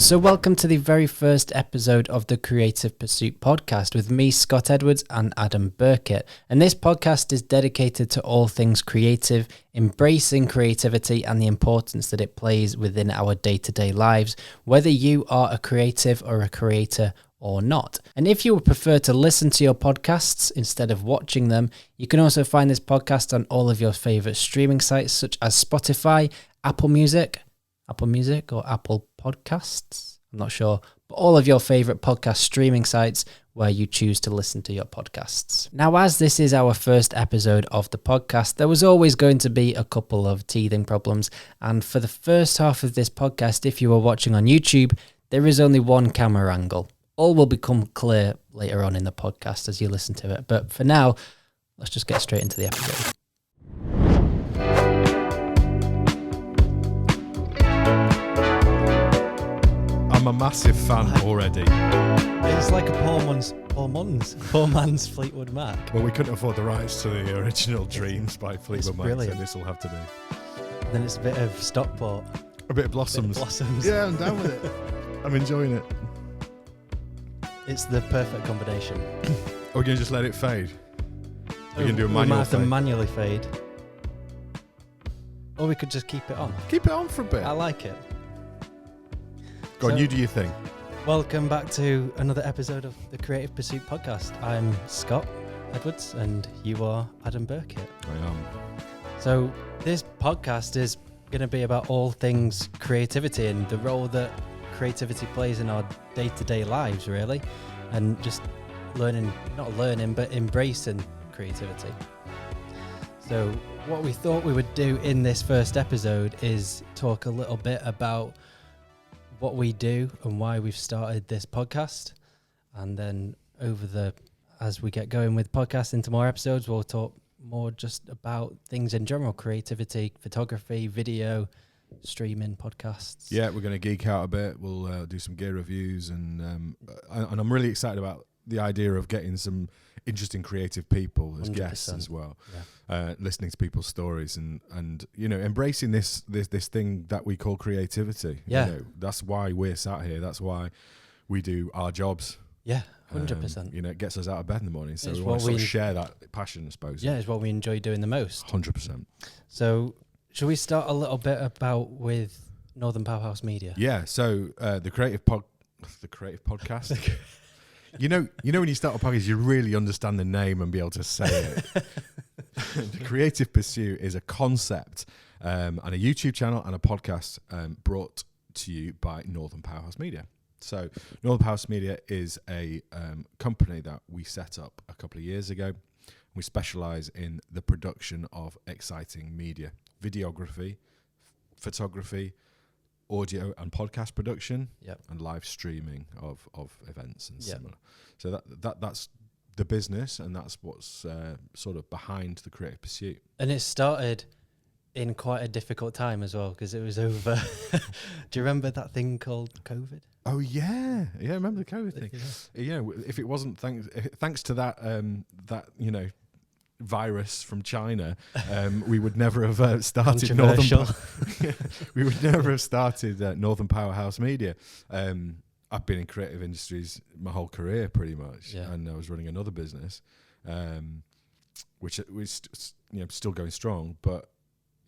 So welcome to the very first episode of the Creative Pursuit podcast with me, Scott Edwards, and Adam Birkett. And this podcast is dedicated to all things creative, embracing creativity and the importance that it plays within our day-to-day lives, whether you are a creative or a creator or not. And if you would prefer to listen to your podcasts instead of watching them, you can also find this podcast on all of your favorite streaming sites such as Spotify, Apple Music or Apple Podcasts. I'm not sure, but all of your favorite podcast streaming sites where you choose to listen to your podcasts. Now, as this is our first episode of the podcast, there was always going to be a couple of teething problems. And for the first half of this podcast, if you are watching on YouTube, there is only one camera angle. All will become clear later on in the podcast as you listen to it. But for now, let's just get straight into the episode. I'm a massive fan already. It's like a poor man's Fleetwood Mac. Well, we couldn't afford the rights to the original Dreams by Fleetwood Mac, so this will have to do. And then it's a bit of Stockport. A bit of Blossoms. Yeah, I'm down with it. I'm enjoying it. It's the perfect combination. Are we going to just let it fade? We're going to do a we manual might have fade. to manually fade. Or we could just keep it on. Keep it on for a bit. I like it. Go on, you do your thing. Welcome back to another episode of the Creative Pursuit podcast. I'm Scott Edwards and you are Adam Birkett. I am. So this podcast is going to be about all things creativity and the role that creativity plays in our day-to-day lives, really, and just but embracing creativity. So what we thought we would do in this first episode is talk a little bit about what we do and why we've started this podcast, and then as we get going with podcasts into more episodes, we'll talk more just about things in general: creativity, photography, video, streaming, podcasts. Yeah, we're going to geek out a bit. We'll do some gear reviews, and I'm really excited about the idea of getting some interesting creative people as 100%. Guests as well. Yeah. Listening to people's stories and you know, embracing this thing that we call creativity. Yeah. You know, that's why we're sat here. That's why we do our jobs. Yeah, 100%. You know, it gets us out of bed in the morning. So it's we want to sort of share that passion, I suppose. Yeah, it's what we enjoy doing the most. 100%. So should we start a little bit with Northern Powerhouse Media? Yeah. So the creative podcast. You know when you start a podcast, you really understand the name and be able to say it. The Creative Pursuit is a concept and a YouTube channel and a podcast brought to you by Northern Powerhouse Media. So Northern Powerhouse Media is a company that we set up a couple of years ago. We specialise in the production of exciting media, videography, photography, audio and podcast production, and live streaming of events and similar. So that's the business, and that's what's sort of behind the Creative Pursuit. And it started in quite a difficult time as well, because it was over. Do you remember that thing called COVID? Oh yeah, I remember the COVID thing. Yeah, if it wasn't thanks to that you know, virus from China, we would never have started we would never have started Northern Powerhouse Media. I've been in creative industries my whole career pretty much, and I was running another business, which was still going strong, but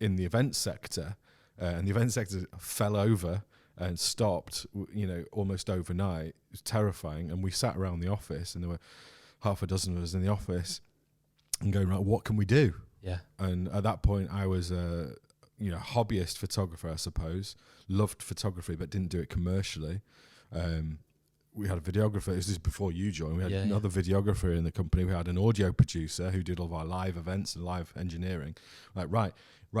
in the event sector, and the event sector fell over and stopped, almost overnight. It was terrifying, and we sat around the office, and there were half a dozen of us in the office, and going, right, what can we do? Yeah. And at that point, I was a hobbyist photographer, I suppose. Loved photography, but didn't do it commercially. We had a videographer. This is before you joined. We had another videographer in the company. We had an audio producer who did all of our live events and live engineering. Like, right,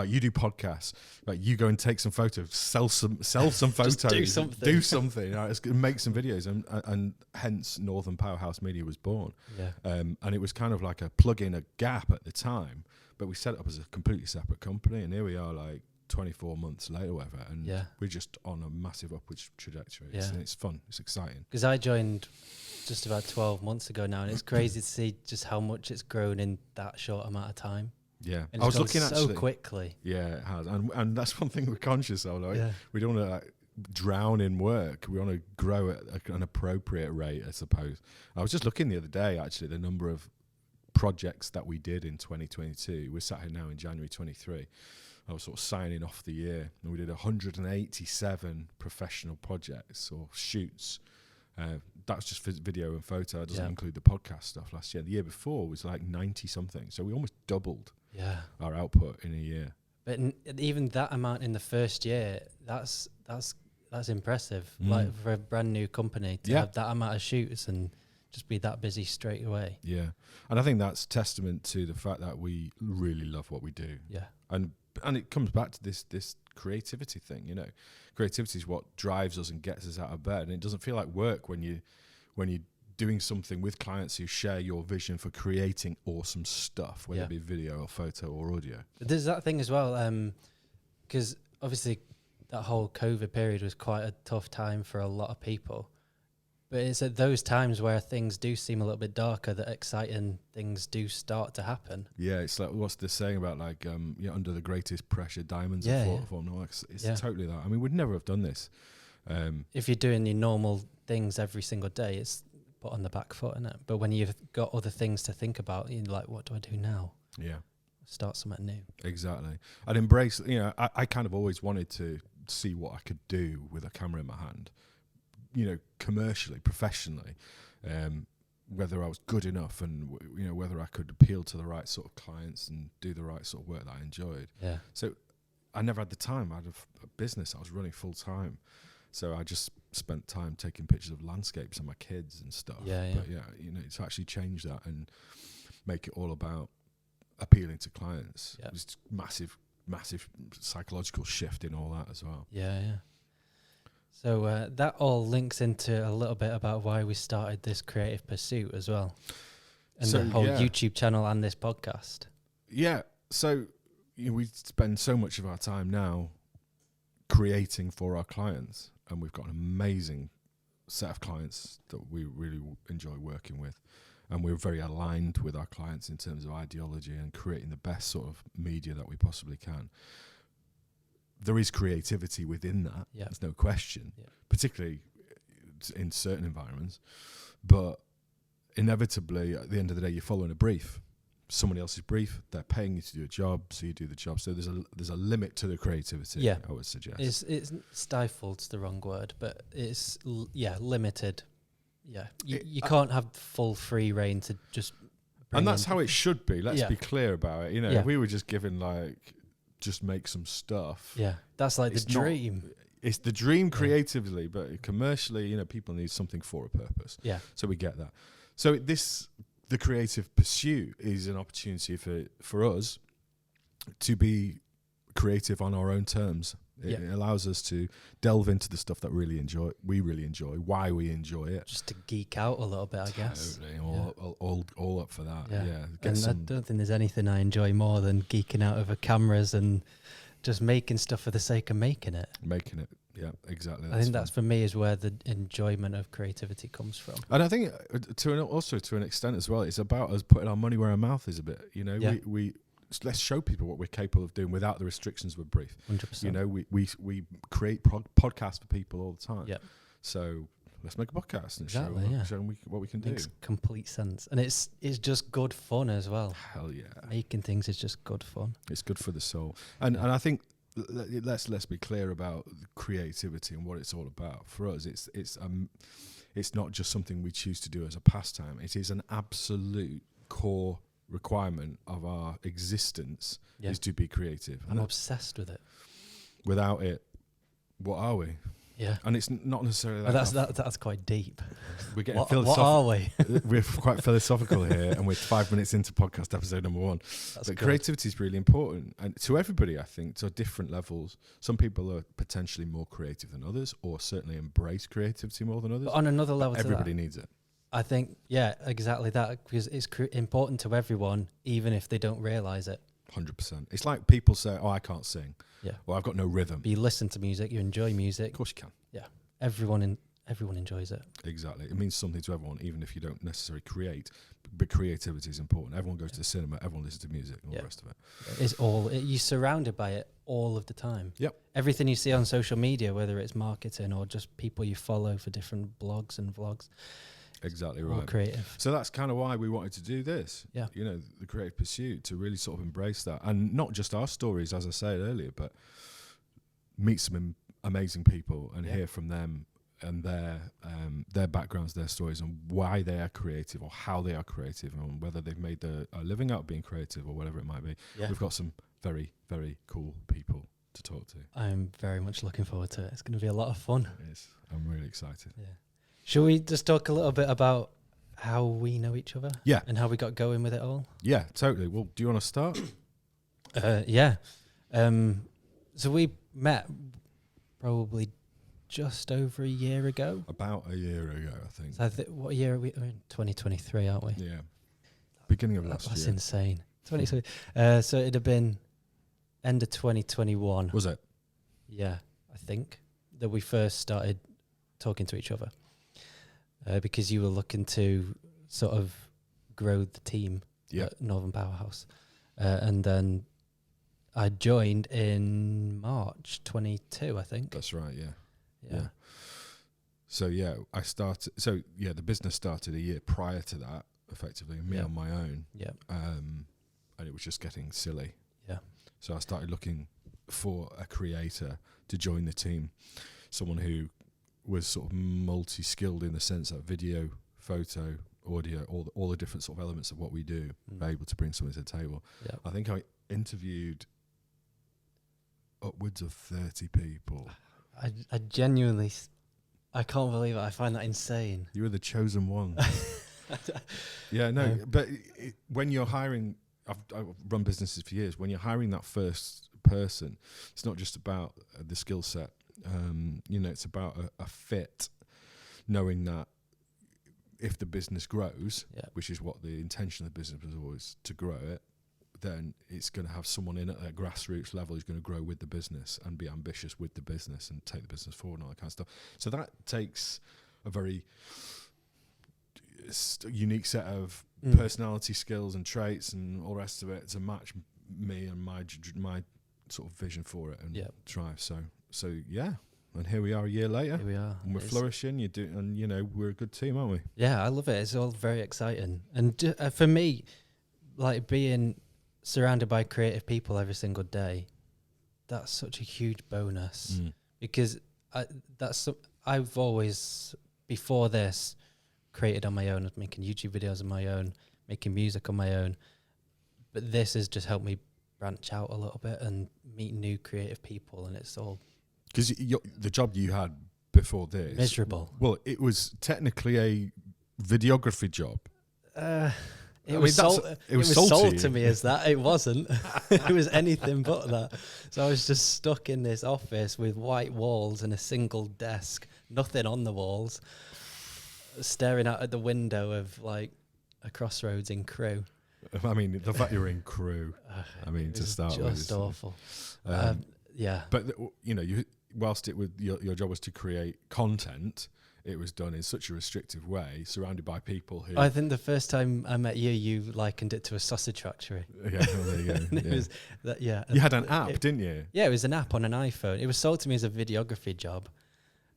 you do podcasts. Right, you go and take some photos, sell some photos, do something. Right, let's make some videos, and hence Northern Powerhouse Media was born. Yeah. And it was kind of like a plug in a gap at the time, but we set it up as a completely separate company, and here we are, like 24 months later, or whatever, and we're just on a massive upwards trajectory. And it's fun, it's exciting. Because I joined just about 12 months ago now, and it's crazy to see just how much it's grown in that short amount of time. Yeah, and I was looking so quickly. Yeah, it has, and that's one thing we're conscious of. Like, we don't want to drown in work. We want to grow at an appropriate rate, I suppose. I was just looking the other day, actually, the number of projects that we did in 2022. We're sat here now in January 23. I was sort of signing off the year, and we did 187 professional projects or shoots. That's just video and photo. It doesn't include the podcast stuff last year. The year before was like 90 something. So we almost doubled our output in a year. But even that amount in the first year, that's impressive. Like for a brand new company to have that amount of shoots and just be that busy straight away. Yeah. And I think that's testament to the fact that we really love what we do. Yeah. And it comes back to this creativity thing, you know. Creativity is what drives us and gets us out of bed. And it doesn't feel like work when you're doing something with clients who share your vision for creating awesome stuff, whether it be video or photo or audio. There's that thing as well, because obviously that whole COVID period was quite a tough time for a lot of people. But it's at those times where things do seem a little bit darker that exciting things do start to happen. Yeah, it's like, what's the saying about like, under the greatest pressure, diamonds are formed. No, it's totally that. I mean, we'd never have done this. If you're doing your normal things every single day, it's put on the back foot, isn't it? But when you've got other things to think about, you're like, what do I do now? Yeah. Start something new. Exactly. I'd embrace, I kind of always wanted to see what I could do with a camera in my hand, commercially, professionally, whether I was good enough and, whether I could appeal to the right sort of clients and do the right sort of work that I enjoyed. Yeah. So I never had the time. I had a business I was running full time. So I just spent time taking pictures of landscapes and my kids and stuff. Yeah. But to actually change that and make it all about appealing to clients. It was massive psychological shift in all that as well. Yeah. So that all links into a little bit about why we started this creative pursuit as well. And the whole YouTube channel and this podcast. Yeah. So we spend so much of our time now creating for our clients. And we've got an amazing set of clients that we really enjoy working with. And we're very aligned with our clients in terms of ideology and creating the best sort of media that we possibly can. There is creativity within that. Yeah. There's no question, particularly in certain environments. But inevitably, at the end of the day, you're following a brief. Someone else's brief, they're paying you to do a job, so you do the job. So there's a limit to the creativity, I would suggest. It's stifled's the wrong word, but it's limited. Yeah, you can't have full free reign to just and that's how it should be. Let's be clear about it. If we were just given just make some stuff. Yeah, that's like the dream. It's the dream creatively, but commercially, people need something for a purpose. Yeah. So we get that. So the creative pursuit is an opportunity for us to be creative on our own terms. It allows us to delve into the stuff that we really enjoy, why we enjoy it. Just to geek out a little bit, I guess. Totally, all up for that. Yeah. And I don't think there's anything I enjoy more than geeking out over cameras and just making stuff for the sake of making it. Yeah, exactly. I think that's for me is where the enjoyment of creativity comes from. And I think to an extent as well, it's about us putting our money where our mouth is a bit. Let's show people what we're capable of doing without the restrictions we're brief. 100%. We create podcasts for people all the time. Yeah. So let's make a podcast and show them what we can do. Makes complete sense, and it's just good fun as well. Hell yeah! Making things is just good fun. It's good for the soul, and I think let's be clear about creativity and what it's all about. For us, it's not just something we choose to do as a pastime. It is an absolute core requirement of our existence is to be creative. I'm obsessed with it. Without it, what are we? Yeah. And it's not necessarily that's quite deep. We're getting what are we? We're quite philosophical here, and we're 5 minutes into podcast episode number 1. But creativity is really important, and to everybody, I think, to different levels. Some people are potentially more creative than others, or certainly embrace creativity more than others. But on another level, everybody needs it. I think, exactly that, because it's important to everyone, even if they don't realize it. 100%. It's like people say, I can't sing. Yeah. Or I've got no rhythm. But you listen to music, you enjoy music. Of course you can. Yeah. Everyone everyone enjoys it. Exactly. It means something to everyone, even if you don't necessarily create. But creativity is important. Everyone goes to the cinema, everyone listens to music, and all the rest of it. You're surrounded by it all of the time. Yep. Everything you see on social media, whether it's marketing or just people you follow for different blogs and vlogs. Exactly all right. Creative. So that's kind of why we wanted to do this. Yeah. You know, the creative pursuit, to really sort of embrace that. And not just our stories, as I said earlier, but meet some amazing people and hear from them and their backgrounds, their stories, and why they are creative or how they are creative, and whether they've made a living out of being creative or whatever it might be. Yeah. We've got some very, very cool people to talk to. I'm very much looking forward to it. It's going to be a lot of fun. It is. I'm really excited. Yeah. Shall we just talk a little bit about how we know each other? Yeah. And how we got going with it all? Yeah, totally. Well, do you want to start? Yeah. So we met probably just over a year ago. About a year ago, I think. So what year are we? We're in 2023, aren't we? Yeah. Beginning of last year. That's insane. 2020. So it'd have been end of 2021. Was it? Yeah, I think that we first started talking to each other because you were looking to sort of grow the team at Northern Powerhouse. And then I joined in March 22, I think. That's right, yeah. So, I started... So, the business started a year prior to that, effectively, me on my own. Yeah. And it was just getting silly. Yeah. So I started looking for a creator to join the team, someone who was sort of multi-skilled in the sense that video, photo, audio, all the different sort of elements of what we do, able to bring something to the table. Yeah. I think I interviewed upwards of 30 people. I genuinely, I can't believe it. I find that insane. You were the chosen one. But when you're hiring, I've run businesses for years. When you're hiring that first person, it's not just about the skill set. It's about a fit, knowing that if the business grows, which is what the intention of the business was always to grow it, then it's going to have someone in at a grassroots level who's going to grow with the business and be ambitious with the business and take the business forward and all that kind of stuff. So that takes a very unique set of personality skills and traits and all the rest of it to match me and my sort of vision for it and drive. So and here we are a year later. Here we are, and we're flourishing. We're a good team, aren't we? Yeah, I love it. It's all very exciting, and for me, like being surrounded by creative people every single day, that's such a huge bonus because I've always before this created on my own. I was making YouTube videos on my own, making music on my own, but this has just helped me branch out a little bit and meet new creative people, and it's all because the job you had before this miserable. Well, it was technically a videography job. It was sold to me as that. It wasn't. It was anything but that. So I was just stuck in this office with white walls and a single desk, nothing on the walls, staring out at the window of like a Crossroads in Crewe. I mean, the fact you're in Crewe, to start with, just awful. But whilst your job was to create content, it was done in such a restrictive way, surrounded by people who... I think the first time I met you, you likened it to a sausage factory. Yeah, well, there you go. It was you had an app, didn't you? Yeah, it was an app on an iPhone. It was sold to me as a videography job,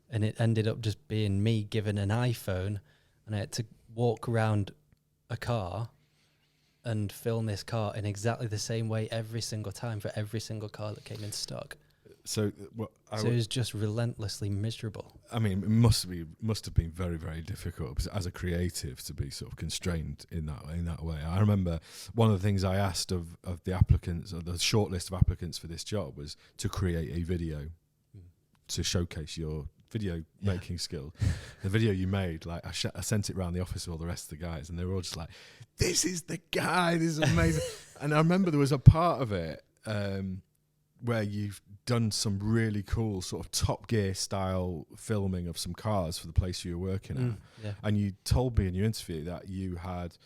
and it ended up just being me given an iPhone, and I had to walk around a car and film this car in exactly the same way every single time for every single car that came in stock. So it was just relentlessly miserable. I mean, it must have been very, very difficult as a creative to be sort of constrained in that way. I remember one of the things I asked of the applicants, or the short list of applicants for this job, was to create a video to showcase your video making skill. The video you made, like I sent it around the office with all the rest of the guys, and they were all just like, "This is the guy. This is amazing." And I remember there was a part of it where you've done some really cool sort of Top Gear style filming of some cars for the place you were working at. And you told me in your interview that you had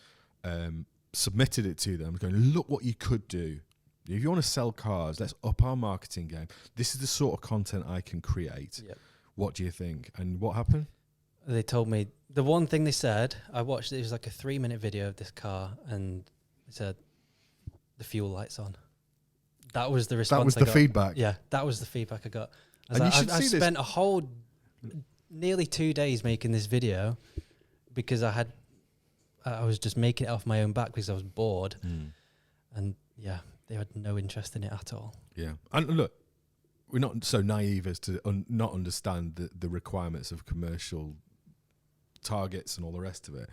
submitted it to them going, look what you could do. If you want to sell cars, let's up our marketing game. This is the sort of content I can create. What do you think? And what happened? They told me the one thing they said, I watched it was like a 3-minute video of this car, and they said the fuel light's on. That was the response. That was I the got. feedback. Yeah, that was the feedback I got. I was And like, you should I see this. spent a whole nearly 2 days making this video because I was just making it off my own back because I was bored, and yeah, they had no interest in it at all. Yeah, and look, we're not so naive as to not understand the requirements of commercial targets and all the rest of it.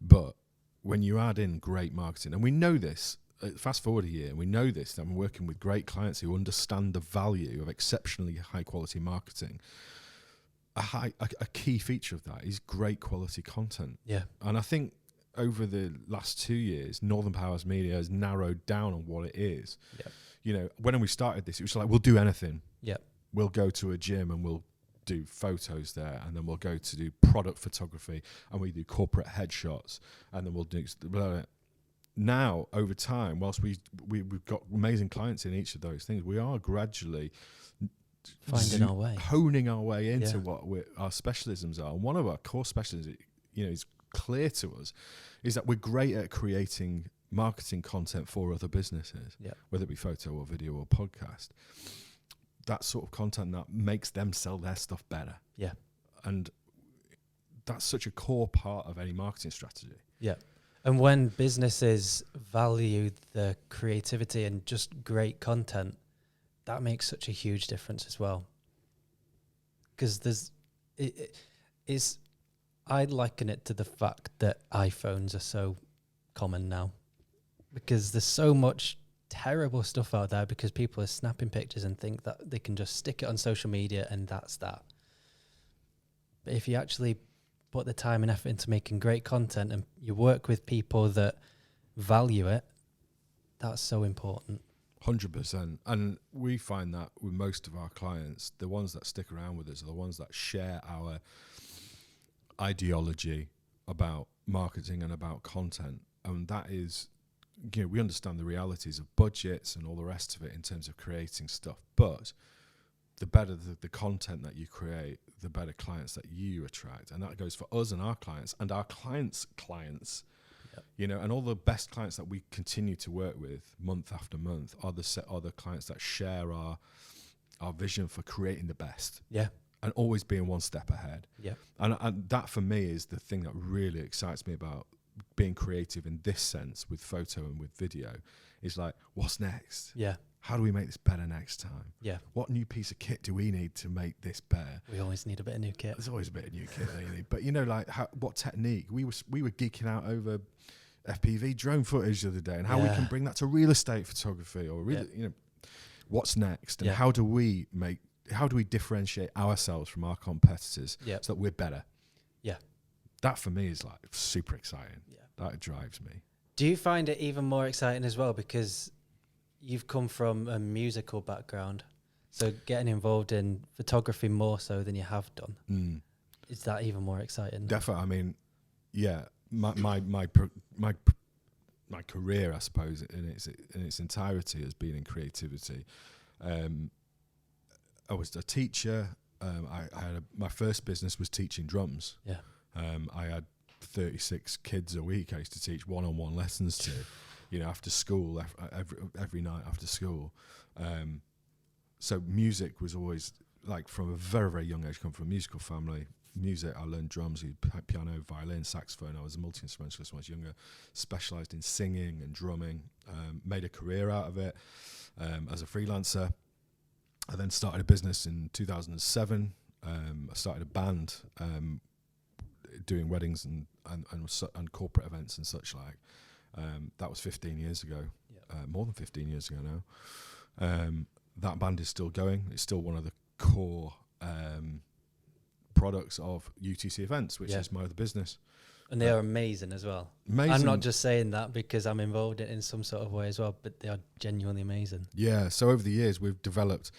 But when you add in great marketing, and we know this, fast forward a year, and we know this, that we're working with great clients who understand the value of exceptionally high quality marketing. A key feature of that is great quality content. Yeah, and I think over the last 2 years, Northern Powers Media has narrowed down on what it is. yeah, You know, when we started this, it was like, we'll do anything. yeah, We'll go to a gym and we'll do photos there, and then we'll go to do product photography, and we do corporate headshots, and then we'll do blah, blah, blah. Now, over time, whilst we've got amazing clients in each of those things, we are gradually finding our way, honing our way into what our specialisms are. And one of our core specialisms, you know, is clear to us, is that we're great at creating marketing content for other businesses, whether it be photo or video or podcast. That sort of content that makes them sell their stuff better. Yeah. And that's such a core part of any marketing strategy. Yeah. And when businesses value the creativity and just great content, that makes such a huge difference as well. Because I liken it to the fact that iPhones are so common now, because there's so much terrible stuff out there because people are snapping pictures and think that they can just stick it on social media and that's that. But if you actually put the time and effort into making great content and you work with people that value it, that's so important. 100%. And we find that with most of our clients, the ones that stick around with us are the ones that share our ideology about marketing and about content. And that is, you know, we understand the realities of budgets and all the rest of it in terms of creating stuff. But the better the content that you create, the better clients that you attract. And that goes for us and our clients and our clients' clients. You know, and all the best clients that we continue to work with month after month are the clients that share our vision for creating the best. Yeah. And always being one step ahead. Yeah. And that for me is the thing that really excites me about being creative in this sense with photo and with video, is like, what's next? Yeah. How do we make this better next time? Yeah. What new piece of kit do we need to make this better? We always need a bit of new kit. There's always a bit of new kit that you need. But you know, like what technique? We were geeking out over FPV drone footage the other day and how we can bring that to real estate photography or you know, what's next and how do we differentiate ourselves from our competitors so that we're better? Yeah. That for me is like super exciting. Yeah. That drives me. Do you find it even more exciting as well because you've come from a musical background, so getting involved in photography more so than you have done? Is that even more exciting? Definitely. I mean, yeah, my career, I suppose, in its entirety has been in creativity. I was a teacher. My first business was teaching drums. Yeah. I had 36 kids a week I used to teach one-on-one lessons to, you know, after school, every night after school. So music was always, like, from a very, very young age, come from a musical family. Music, I learned drums, piano, violin, saxophone. I was a multi-instrumentalist when I was younger, specialised in singing and drumming, made a career out of it as a freelancer. I then started a business in 2007. I started a band doing weddings and corporate events and such like. That was 15 years ago, more than 15 years ago now. That band is still going. It's still one of the core products of UTC events, which is my other business. And they are amazing as well. Amazing. I'm not just saying that because I'm involved in some sort of way as well, but they are genuinely amazing. Yeah, so over the years we've developed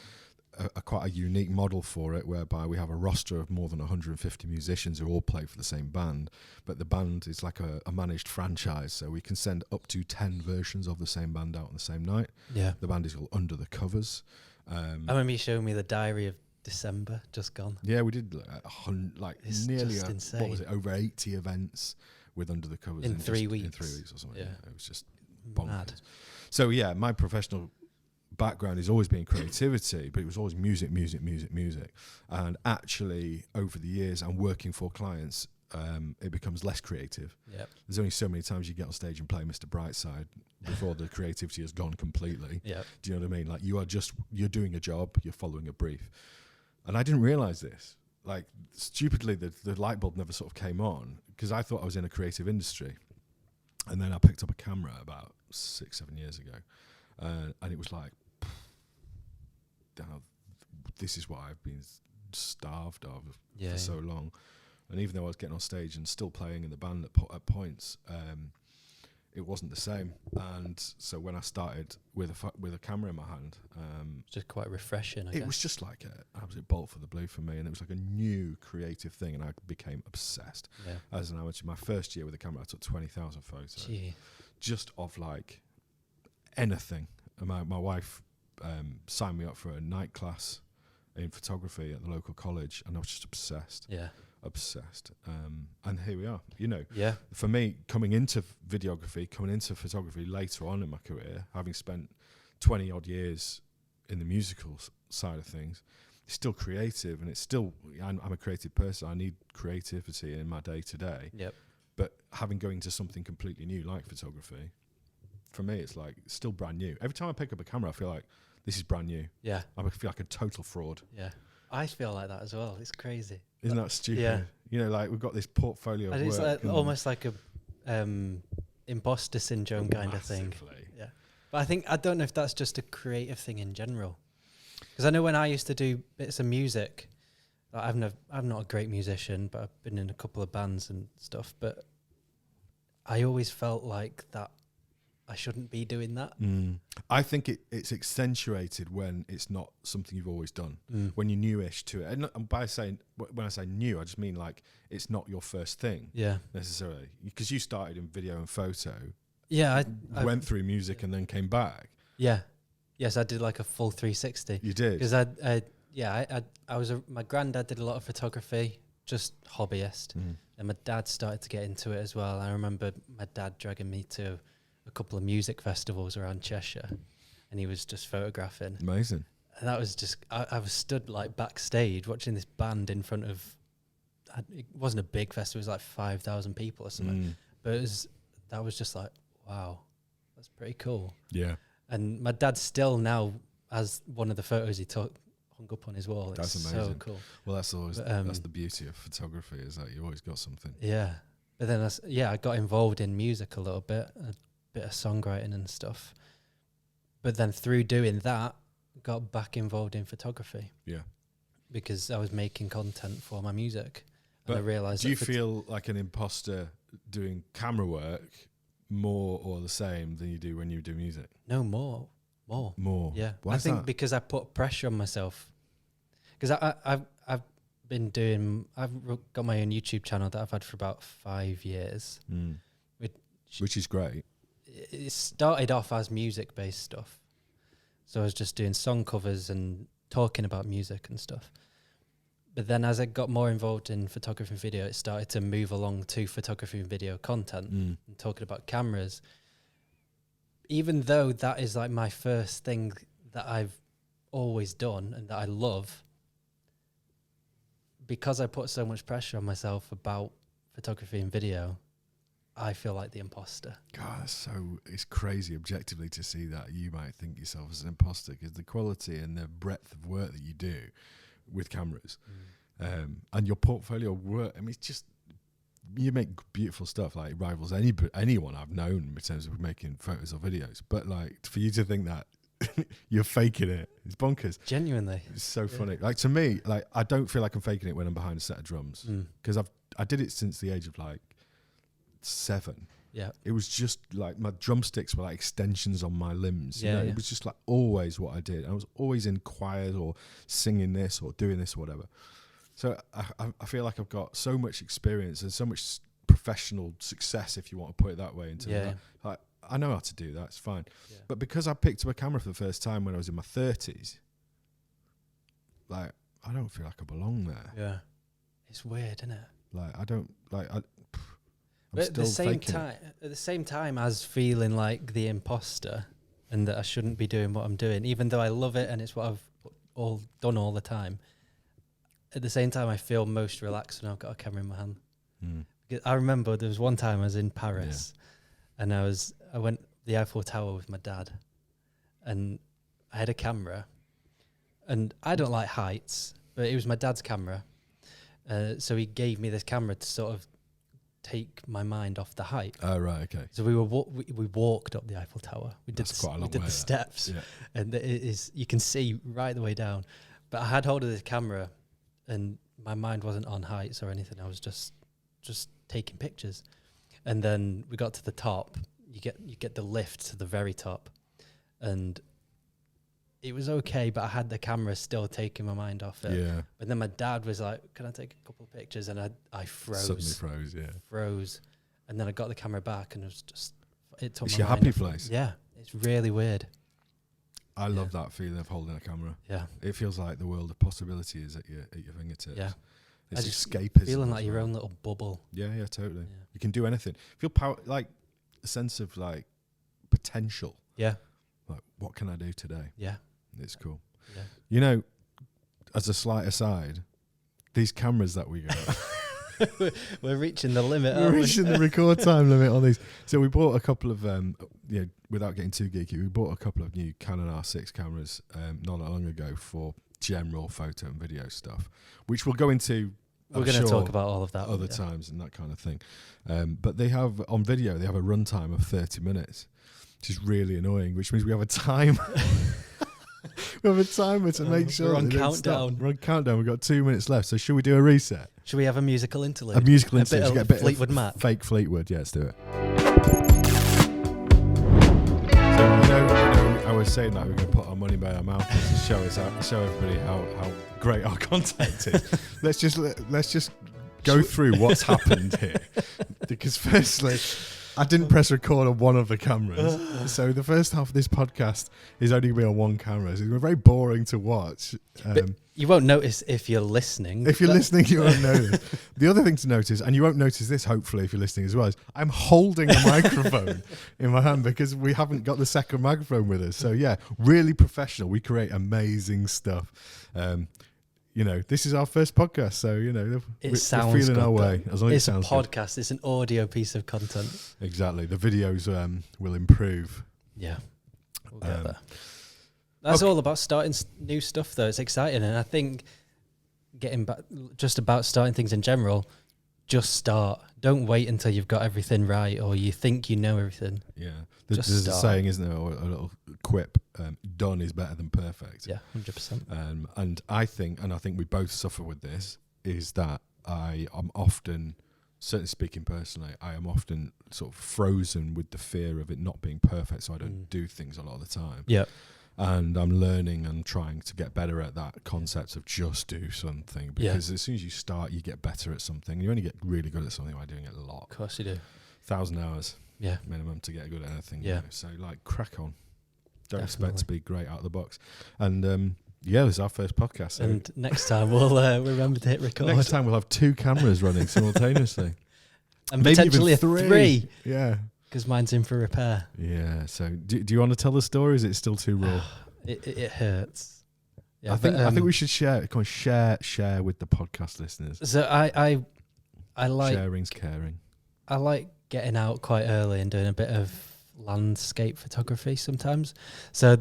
quite a unique model for it, whereby we have a roster of more than 150 musicians who all play for the same band, but the band is like a managed franchise, so we can send up to 10 versions of the same band out on the same night. Yeah. The band is called Under the Covers. I remember you showing me the diary of December just gone. Yeah, we did It's nearly just insane. what was it, over 80 events with Under the Covers In 3 In weeks. 3 weeks or something. Yeah. Yeah, it was just bonkers. Mad. So yeah, my professional background has always been creativity, but it was always music. And actually, over the years, and working for clients, it becomes less creative. Yep. There's only so many times you get on stage and play Mr. Brightside before the creativity has gone completely. Yep. Do you know what I mean? Like you're doing a job, you're following a brief. And I didn't realize this. Like, stupidly, the light bulb never sort of came on, because I thought I was in a creative industry. And then I picked up a camera about 6-7 years ago. And it was like, this is what I've been starved of for so long. And even though I was getting on stage and still playing in the band at points, it wasn't the same. And so when I started with a camera in my hand, Just quite refreshing, I it guess. was just like an absolute bolt for the blue for me. And it was like a new creative thing, and I became obsessed. Yeah. As an amateur, my first year with the camera, I took 20,000 photos. Gee. Just of like anything. And my wife signed me up for a night class in photography at the local college, and I was just obsessed. Yeah. And here we are. You know, Yeah. for me, coming into videography, coming into photography later on in my career, having spent 20 odd years in the musical side of things, it's still creative, and it's still, I'm a creative person. I need creativity in my day to day. Yep. But having going to something completely new like photography, for me, it's like still brand new. Every time I pick up a camera, I feel like this is brand new. Yeah. I feel like a total fraud. Yeah. I feel like that as well. It's crazy. Isn't that stupid? Yeah. You know, like we've got this portfolio of And it's work. like almost like a imposter syndrome kind of thing. Massively. Yeah. But I don't know if that's just a creative thing in general. Because I know when I used to do bits of music, like I'm not a great musician, but I've been in a couple of bands and stuff. But I always felt like that I shouldn't be doing that. I think it's accentuated when it's not something you've always done. When you're newish to it, and when I say new, I just mean like it's not your first thing. Yeah. Necessarily, because you started in video and photo. Yeah. I went through music and then came back. Yeah. Yes, I did like a full 360. You did? Because my granddad did a lot of photography, just hobbyist. And my dad started to get into it as well. I remember my dad dragging me to a couple of music festivals around Cheshire, and he was just photographing. Amazing. And that was just, I was stood like backstage watching this band in front of, it wasn't a big festival, it was like 5,000 people or something. But that was just like, wow, that's pretty cool. Yeah. And my dad still now has one of the photos he took hung up on his wall. It's That's amazing. so cool. Well, that's always that's the beauty of photography, is that you always got something. Yeah. But then I got involved in music a little bit, a bit of songwriting and stuff. But then through doing that, got back involved in photography. Yeah. Because I was making content for my music. But and I realized, do you feel like an imposter doing camera work more or the same than you do when you do music? No, more. Yeah. Why I is think that? because I put pressure on myself. Because I've got my own YouTube channel that I've had for about 5 years. Which is great. It started off as music-based stuff. So I was just doing song covers and talking about music and stuff. But then as I got more involved in photography and video, it started to move along to photography and video content and talking about cameras. Even though that is like my first thing that I've always done and that I love, because I put so much pressure on myself about photography and video, I feel like the imposter. God, it's crazy objectively to see that. You might think yourself as an imposter because the quality and the breadth of work that you do with cameras and your portfolio of work, I mean, it's just, you make beautiful stuff. Like, it rivals anyone I've known in terms of making photos or videos. But like, for you to think that you're faking it, it's bonkers. Genuinely. It's so funny. Like, to me, like, I don't feel like I'm faking it when I'm behind a set of drums, because I did it since the age of like 7. Yeah. It was just like my drumsticks were like extensions on my limbs. Yeah, yeah. It was just like always what I did. I was always in choirs or singing this or doing this or whatever. So I feel like I've got so much experience and so much professional success, if you want to put it that way. Into that. Like, I know how to do that. It's fine. Yeah. But because I picked up a camera for the first time when I was in my 30s, like, I don't feel like I belong there. Yeah. It's weird, isn't it? Like I don't like. I'm But still faking it. at the same time as feeling like the imposter and that I shouldn't be doing what I'm doing, even though I love it and it's what I've done all the time. At the same time, I feel most relaxed when I've got a camera in my hand. I remember there was one time I was in Paris, and I went the Eiffel Tower with my dad, and I had a camera, and I don't like heights, but it was my dad's camera, so he gave me this camera to sort of take my mind off the height. Oh, right, okay. So we walked up the Eiffel Tower. We did the steps, and it is, you can see right the way down. But I had hold of this camera, and my mind wasn't on heights or anything. I was just taking pictures. And then we got to the top. You get the lift to the very top, and it was okay. But I had the camera still taking my mind off it. Yeah. But then my dad was like, "Can I take a couple of pictures?" And I froze. Suddenly froze. Yeah. Froze, and then I got the camera back, and it was just it took It's my your mind happy off. place. Yeah, it's really weird. I love that feeling of holding a camera. Yeah, it feels like the world of possibility is at your fingertips. Yeah, it's escapism. Feeling like your own little bubble. Yeah, totally. Yeah. You can do anything. Feel like a sense of like potential. Yeah. Like, what can I do today? Yeah, it's cool. Yeah. You know, as a slight aside, these cameras that we got. We're reaching the limit. We're reaching the record time limit on these. So we bought a couple of, without getting too geeky, we bought a couple of new Canon R6 cameras not that long ago for general photo and video stuff, which we'll go into. We're going to talk about all of that other times and that kind of thing. But they have on video, they have a runtime of 30 minutes, which is really annoying. Which means we have a time. We have a timer to make sure we're on countdown. We're on countdown. We've got 2 minutes left. So should we do a reset? Should we have a musical interlude? A musical interlude. A bit of Fleetwood Mac. Fake Fleetwood. Yeah, let's do it. So I was saying that we're going to put our money by our mouth to show everybody how great our content is. let's just go through what's happened here, because firstly, I didn't press record on one of the cameras. So the first half of this podcast is only going to be on one camera. So it's very boring to watch. But you won't notice if you're listening. If you're listening, you won't notice. The other thing to notice, and you won't notice this hopefully if you're listening as well, is I'm holding a microphone in my hand because we haven't got the second microphone with us. So yeah, really professional. We create amazing stuff. This is our first podcast, so we're feeling our way. As long as it sounds good. It's a podcast. It's an audio piece of content. Exactly. The videos will improve. Yeah, we'll get there. That's all about starting new stuff, though. It's exciting, and I think getting back, just about starting things in general. Just start. Don't wait until you've got everything right or you think you know everything. Yeah, there's a saying, isn't there? Or a little quip: "Done is better than perfect." Yeah, 100%. And I think we both suffer with this. Is that I am often, certainly speaking personally, I am often sort of frozen with the fear of it not being perfect, so I don't do things a lot of the time. Yeah. And I'm learning and trying to get better at that concept of just do something, because as soon as you start, you get better at something. You only get really good at something by doing it a lot. Of course you do. 1,000 hours minimum to get good at anything. Yeah. So crack on. Don't expect to be great out of the box. And this is our first podcast. So and next time we'll remember to hit record. Next time we'll have 2 cameras running simultaneously. And maybe potentially even 3. Yeah. Because mine's in for repair. Yeah. So do you want to tell the story? Or is it still too raw? It hurts. Yeah, I think we should share with the podcast listeners. So I like sharing's caring. I like getting out quite early and doing a bit of landscape photography sometimes. So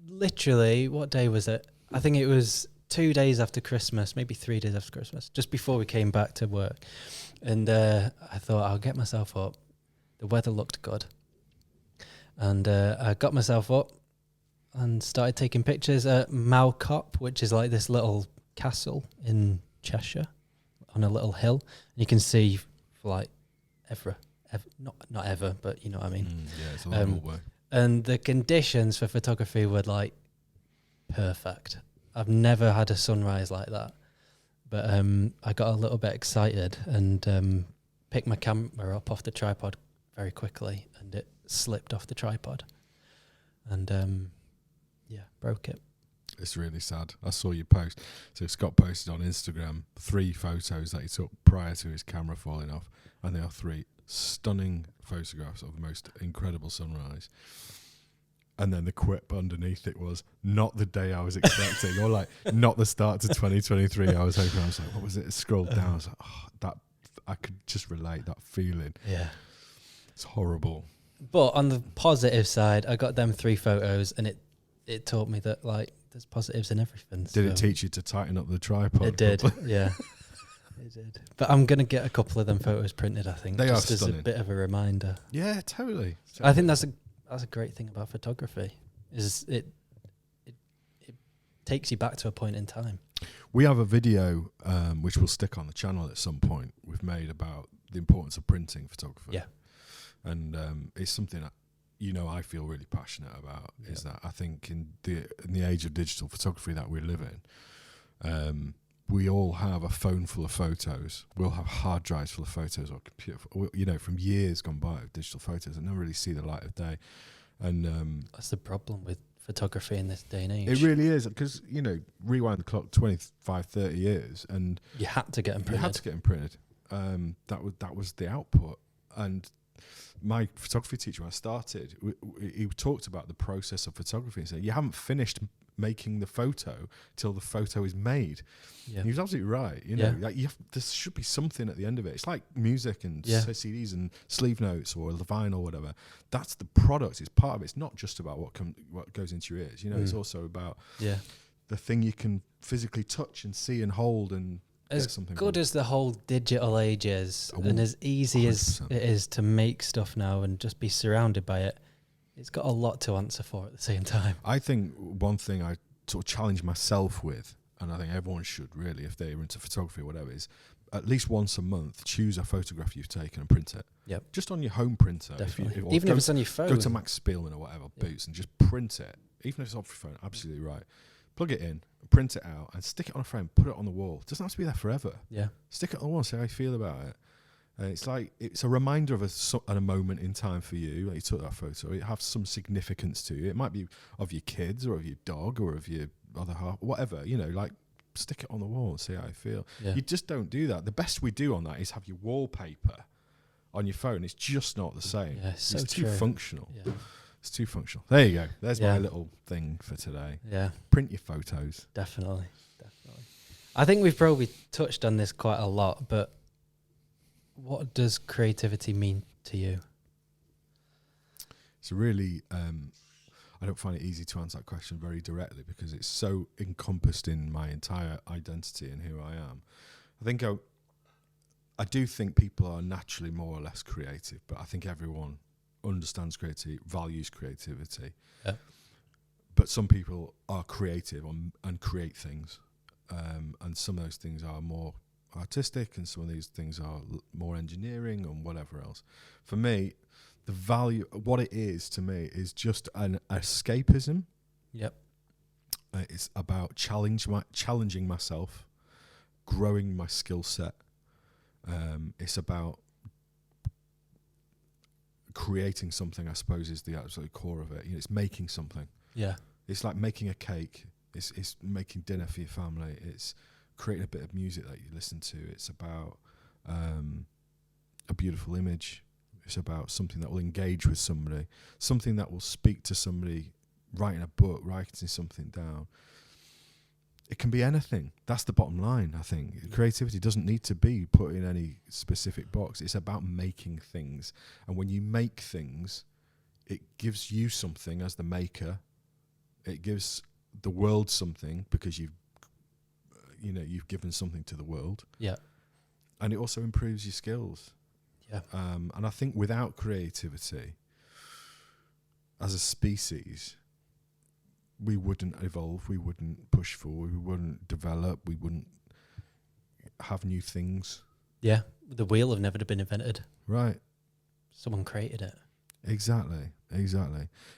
literally, what day was it? I think it was 2 days after Christmas, maybe 3 days after Christmas, just before we came back to work. And I thought I'll get myself up. The weather looked good. And I got myself up and started taking pictures at Malcop, which is like this little castle in Cheshire on a little hill. And you can see for like ever not ever, but you know what I mean. It's a long way. And the conditions for photography were like perfect. I've never had a sunrise like that. But I got a little bit excited and picked my camera up off the tripod very quickly, and it slipped off the tripod and broke it. It's really sad. I saw your post. So Scott posted on Instagram 3 photos that he took prior to his camera falling off, and they are 3 stunning photographs of the most incredible sunrise. And then the quip underneath it was, not the day I was expecting, or like, not the start to 2023 I was hoping. I was like, what was it? I scrolled down. I was like, oh, that, I could just relate that feeling. Yeah. It's horrible. But on the positive side, I got them 3 photos, and it taught me that, like, there's positives in everything. Did it teach you to tighten up the tripod? It did, yeah. It did. But I'm going to get a couple of them photos printed, I think. They just are as stunning. a bit of a reminder. Yeah, totally. I think that's a great thing about photography, is it takes you back to a point in time. We have a video which we'll stick on the channel at some point we've made about the importance of printing photography. Yeah. And it's something that, I feel really passionate about, is that I think in the age of digital photography that we live in, we all have a phone full of photos. We'll have hard drives full of photos, or computer, from years gone by of digital photos that never really see the light of day. And that's the problem with photography in this day and age. It really is, because, rewind the clock 25, 30 years, and you had to get them printed. That was the output. And my photography teacher, when I started, he talked about the process of photography and said, you haven't finished making the photo till the photo is made. Yeah. He was absolutely right. Like there should be something at the end of it. It's like music and CDs and sleeve notes or the vinyl or whatever. That's the product. It's part of it. It's not just about what goes into your ears. It's also about the thing you can physically touch and see and hold and as good as the whole digital age is, and as easy 100%. As it is to make stuff now and just be surrounded by it, it's got a lot to answer for at the same time. I think one thing I sort of challenge myself with, and I think everyone should really, if they're into photography or whatever, is at least once a month choose a photograph you've taken and print it. Yep. Just on your home printer. Definitely. Even if it's on your phone. Go to Max Spielman or whatever, Boots, and just print it. Even if it's off your phone, absolutely right. Plug it in, print it out, and stick it on a frame, put it on the wall. It doesn't have to be there forever. Yeah. Stick it on the wall and see how you feel about it. It's a reminder of a moment in time for you. Like you took that photo, it has some significance to you. It might be of your kids or of your dog or of your other half, whatever. Stick it on the wall and see how you feel. Yeah. You just don't do that. The best we do on that is have your wallpaper on your phone. It's just not the same. Yeah, it's too functional. Yeah. It's too functional. There you go. There's my little thing for today. Yeah. Print your photos. Definitely. I think we've probably touched on this quite a lot, but what does creativity mean to you? It's really, I don't find it easy to answer that question very directly because it's so encompassed in my entire identity and who I am. I think I do think people are naturally more or less creative, but I think everyone understands creativity, values creativity. Yeah. But some people are creative and create things, and some of those things are more artistic and some of these things are more engineering and whatever else. For me, the value, what it is to me, is just an escapism. Yep. It's about challenging myself, growing my skill set. It's about creating something, I suppose, is the absolute core of it. It's making something. Yeah. It's like making a cake. It's making dinner for your family. It's creating a bit of music that you listen to. It's about a beautiful image. It's about something that will engage with somebody, something that will speak to somebody, writing a book, writing something down. It can be anything. That's the bottom line, I think. Creativity doesn't need to be put in any specific box. It's about making things. And when you make things, it gives you something as the maker. It gives the world something because you've given something to the world. Yeah. And it also improves your skills. Yeah. And I think without creativity, as a species, we wouldn't evolve, we wouldn't push forward, we wouldn't develop, we wouldn't have new things. Yeah. The wheel have never been invented. Right. Someone created it. Exactly.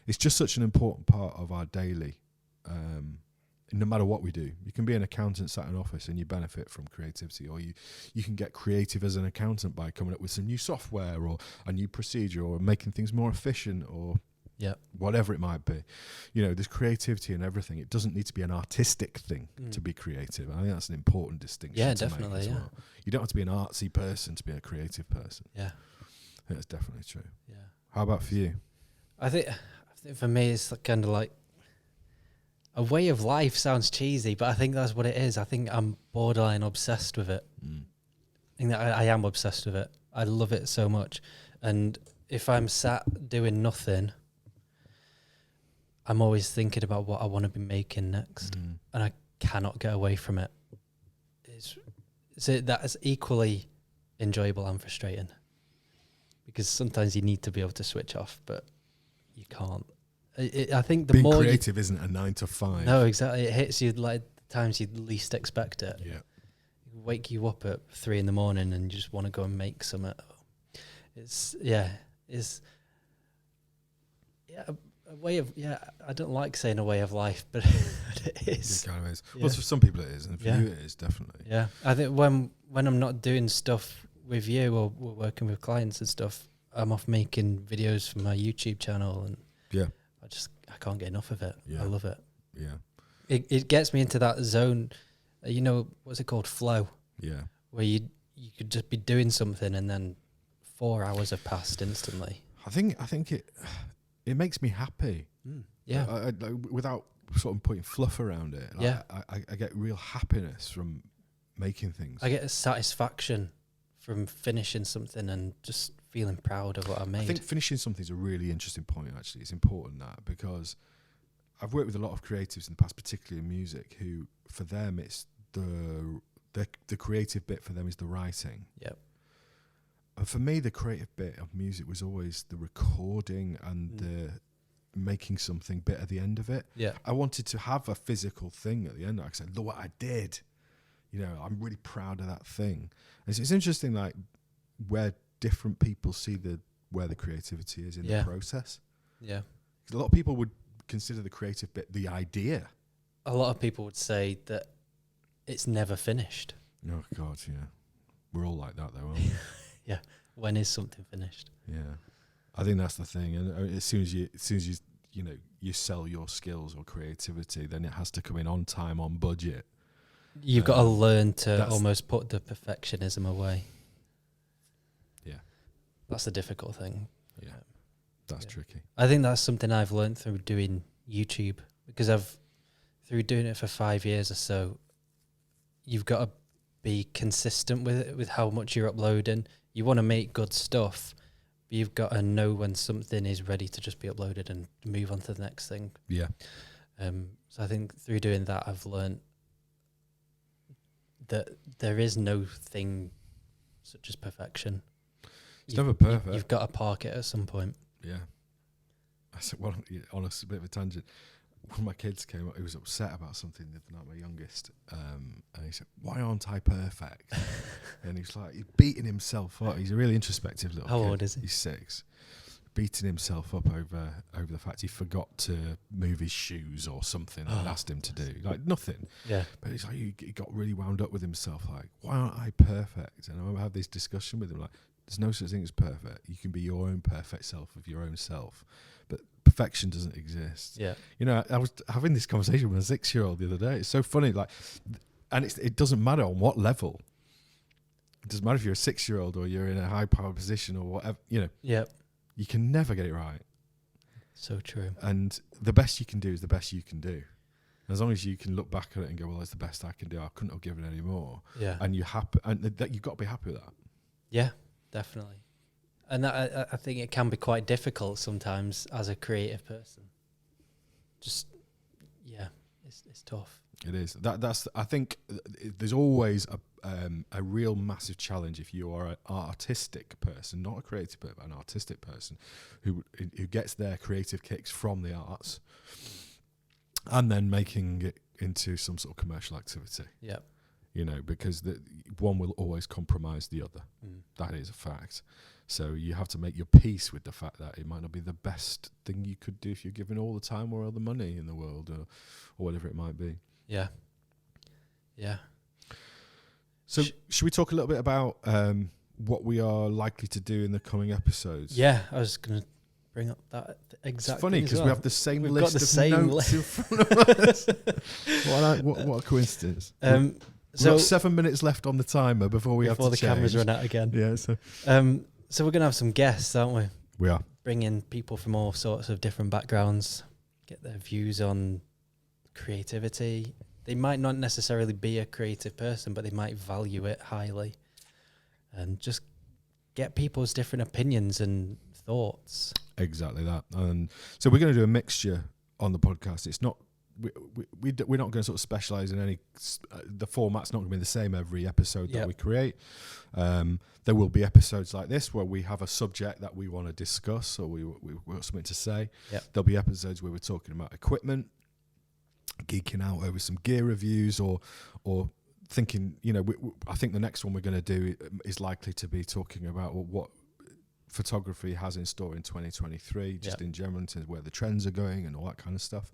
It's just such an important part of our daily, no matter what we do. You can be an accountant sat in an office and you benefit from creativity, or you can get creative as an accountant by coming up with some new software or a new procedure or making things more efficient or Yeah. Whatever it might be. You know, there's creativity in everything. It doesn't need to be an artistic thing to be creative. I think that's an important distinction. Yeah, to definitely. make as well. You don't have to be an artsy person to be a creative person. Yeah. I think that's definitely true. Yeah. How about for you? I think for me, it's kind of like a way of life. Sounds cheesy, but I think that's what it is. I think I'm borderline obsessed with it. I think that I am obsessed with it. I love it so much. And if I'm sat doing nothing, I'm always thinking about what I want to be making next, and I cannot get away from it. That is equally enjoyable and frustrating, because sometimes you need to be able to switch off, but you can't. I think the being more creative isn't a 9 to 5. No, exactly. It hits you like the times you least expect it. Yeah. Wake you up at 3 a.m. and you just want to go and make something. It's a way of, I don't like saying a way of life, but it is. It kind of is. Yeah. Well, for some people it is, and for you it is, definitely. Yeah. I think when I'm not doing stuff with you or we're working with clients and stuff, I'm off making videos for my YouTube channel, and I can't get enough of it. Yeah. I love it. Yeah. It gets me into that zone, what's it called? Flow. Yeah. Where you could just be doing something and then 4 hours have passed instantly. I think it makes me happy. Yeah. I, without sort of putting fluff around it. I get real happiness from making things. I get a satisfaction from finishing something and just feeling proud of what I made. I think finishing something is a really interesting point, actually. It's important that, because I've worked with a lot of creatives in the past, particularly in music, who, for them, it's the creative bit for them is the writing. Yep. And for me, the creative bit of music was always the recording and the making something bit at the end of it. Yeah. I wanted to have a physical thing at the end. I said, look what I did. I'm really proud of that thing. And it's interesting, like, where different people see where the creativity is in the process. Yeah. A lot of people would consider the creative bit the idea. A lot of people would say that it's never finished. Oh God, yeah. We're all like that, though, aren't we? Yeah. When is something finished? Yeah. I think that's the thing. And as soon as you sell your skills or creativity, then it has to come in on time, on budget. You've got to learn to almost put the perfectionism away. Yeah. That's the difficult thing. Yeah. That's tricky. I think that's something I've learned through doing YouTube, because through doing it for 5 years or so, you've got to be consistent with it, with how much you're uploading. You want to make good stuff, but you've got to know when something is ready to just be uploaded and move on to the next thing. Yeah. So I think through doing that, I've learned that there is no thing such as perfection. It's never perfect. You've got to park it at some point. Yeah. I said, on a bit of a tangent, one of my kids came up, he was upset about something the other night, my youngest, and he said, why aren't I perfect? And he's like, he's beating himself up. He's a really introspective little kid. How old is he? He's 6. Beating himself up over the fact he forgot to move his shoes or something that I'd asked him to do. Like, nothing. Yeah. But he's like, he got really wound up with himself, like, why aren't I perfect? And I remember I had this discussion with him, like, there's no such thing as perfect. You can be your own perfect self of your own self. But perfection doesn't exist. Yeah. I was having this conversation with a 6-year-old the other day. It's so funny, like, and it doesn't matter on what level. It doesn't matter if you're a 6-year-old or you're in a high power position or whatever, Yeah. You can never get it right. So true. And the best you can do is the best you can do. As long as you can look back at it and go, well, that's the best I can do. I couldn't have given any more. Yeah. And you're happy, and that you've got to be happy with that. Yeah, definitely. And that, I think it can be quite difficult sometimes as a creative person. Just, it's tough. It is. That's. I think there's always a real massive challenge if you are an artistic person, not a creative person, but an artistic person who gets their creative kicks from the arts and then making it into some sort of commercial activity. Yeah. Because one will always compromise the other. That is a fact. So you have to make your peace with the fact that it might not be the best thing you could do if you're given all the time or all the money in the world or whatever it might be. Yeah. Yeah. So should we talk a little bit about what we are likely to do in the coming episodes? Yeah, I was going to bring up that exact. It's funny because we have the same We've list got the of same notes in front of us. What a coincidence. We've got 7 minutes left on the timer before we have to before the change. cameras run out again. Yeah. So we're gonna have some guests, aren't we? We are. Bring in people from all sorts of different backgrounds, get their views on creativity. They might not necessarily be a creative person, but they might value it highly, and just get people's different opinions and thoughts. Exactly that. And so we're going to do a mixture on the podcast. It's not we're not going to sort of specialize in any. The format's not going to be the same every episode that we create. There will be episodes like this where we have a subject that we want to discuss, or we've got something to say. Yep. There'll be episodes where we're talking about equipment, geeking out over some gear reviews, or thinking, I think the next one we're going to do is likely to be talking about what photography has in store in 2023, just in general, in terms of where the trends are going and all that kind of stuff.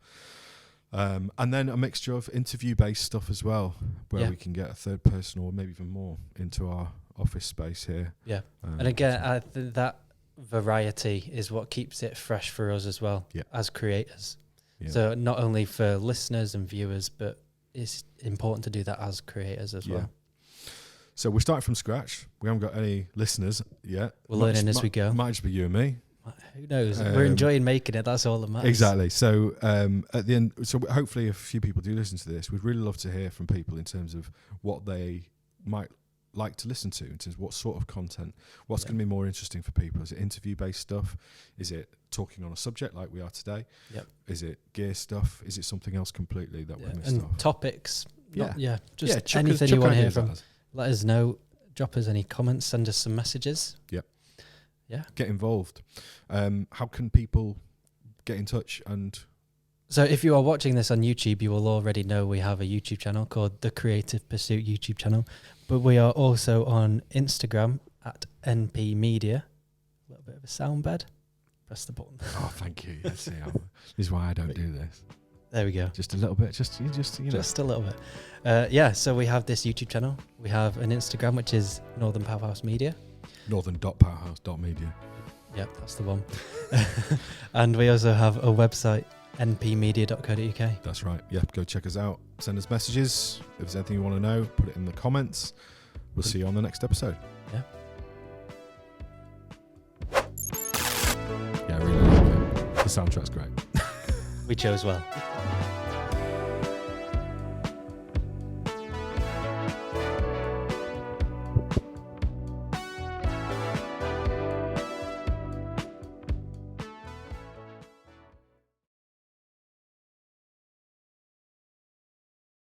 And then a mixture of interview-based stuff as well, where we can get a third person or maybe even more into our office space here. Yeah. And again, I think that variety is what keeps it fresh for us as well, as creators. Yeah. So not only for listeners and viewers, but it's important to do that as creators as well. So we're starting from scratch. We haven't got any listeners yet. We're learning as we go. Might just be you and me. Who knows? We're enjoying making it. That's all that matters. Exactly. So at the end, so hopefully a few people do listen to this. We'd really love to hear from people in terms of what they might like to listen to, in terms of what sort of content, what's going to be more interesting for people. Is it interview-based stuff? Is it talking on a subject like we are today? Yep. Is it gear stuff? Is it something else completely that we've missed off? Topics. Just anything you want to hear from. Let us know. Drop us any comments. Send us some messages. Yep. Yeah. Get involved. How can people get in touch? And so if you are watching this on YouTube, you will already know we have a YouTube channel called The Creative Pursuit YouTube channel. But we are also on Instagram at NP Media. A little bit of a sound bed. Press the button. Oh, thank you. This is why I don't do this. There we go. Just a little bit. Just a little bit. So we have this YouTube channel. We have an Instagram, which is Northern Powerhouse Media. Northern.powerhouse.media. Yep, that's the one. And we also have a website, npmedia.co.uk. That's right. Yeah, go check us out. Send us messages. If there's anything you want to know, put it in the comments. We'll see you on the next episode. Yeah. Yeah, I really like it. The soundtrack's great. We chose well.